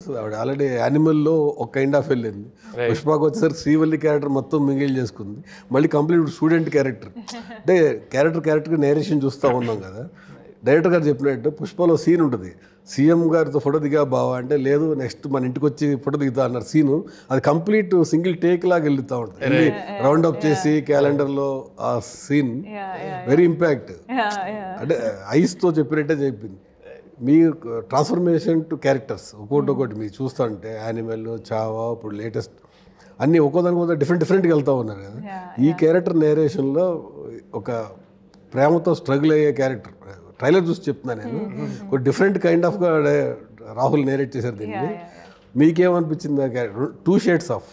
వస్తుంది. ఆవిడ ఆల్రెడీ యానిమల్లో ఒక కైండ్ ఆఫ్ వెళ్ళింది. పుష్పకు వచ్చేసరికి శ్రీవల్లి క్యారెక్టర్ మొత్తం మింగిల్ చేసుకుంది. మళ్ళీ కంప్లీట్ స్టూడెంట్ క్యారెక్టర్, అంటే క్యారెక్టర్గా నేరేషన్ చూస్తూ ఉన్నాం కదా. డైరెక్టర్ గారు చెప్పినట్టు పుష్పలో సీన్ ఉంటుంది, సీఎం గారితో ఫోటో దిగా బావా అంటే, లేదు నెక్స్ట్ మన ఇంటికి వచ్చి ఫోటో దిగుతా అన్నారు సీను. అది కంప్లీట్ సింగిల్ టేక్ లాగా వెళ్తూ ఉంటుంది, వెళ్ళి రౌండ్ అప్ చేసి క్యాలెండర్లో ఆ సీన్ వెరీ ఇంపాక్ట్. అంటే ఐస్తో చెప్పినట్టే చెప్పింది. మీ ట్రాన్స్ఫర్మేషన్ టు క్యారెక్టర్స్ ఒకటి మీరు చూస్తూ ఉంటే యానిమల్, చావా, ఇప్పుడు లేటెస్ట్ అన్నీ ఒక్కోదానికి డిఫరెంట్గా వెళ్తూ ఉన్నారు కదా. ఈ క్యారెక్టర్ నేరేషన్లో ఒక ప్రేమతో స్ట్రగుల్ అయ్యే క్యారెక్టర్ ట్రైలర్ చూసి చెప్తున్నాను నేను. ఒక డిఫరెంట్ కైండ్ ఆఫ్గా రాహుల్ నేరేట్ చేశారు దీన్ని. మీకేమనిపించింది ఆ క్యారెక్టర్? 2 shades ఆఫ్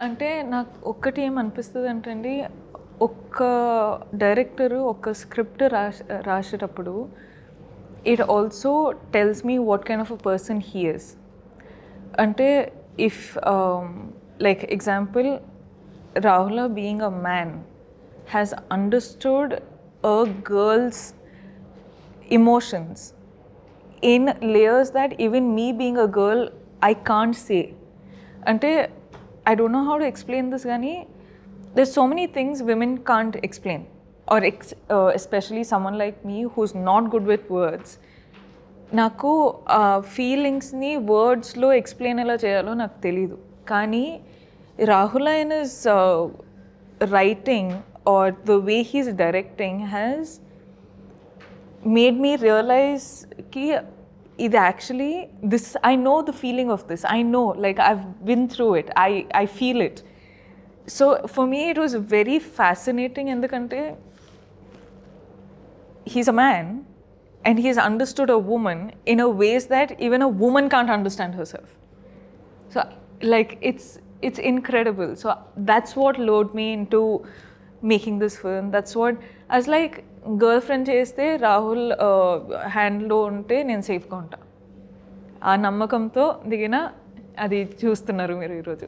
అంటే నాకు ఒక్కటి ఏమనిపిస్తుంది అంటే అండి, ఒక్క డైరెక్టరు ఒక స్క్రిప్ట్ రాసేటప్పుడు it also tells me what kind of a person he is. అంటే if like example Rahul being a man has understood a girl's emotions in layers that even me being a girl I can't say. Ante I don't know how to explain this gani there's so many things women can't explain, or especially someone like me who's not good with words. Naku feelings ni words lo explain ela cheyalo naku teliyadu, kani Rahul in his writing or the way he's directing has made me realize ki it actually this, I know the feeling of this, I know, like I've been through it, I feel it. So for me it was very fascinating endukante he's a man and he's understood a woman in a ways that even a woman can't understand herself. So like it's incredible. So that's what lured me into making this film. That's what I was like, girlfriend చేస్తే రాహుల్ హ్యాండ్లో ఉంటే నేను సేఫ్గా ఉంటా, ఆ నమ్మకంతో దిగిన అది చూస్తున్నారు మీరు ఈరోజు.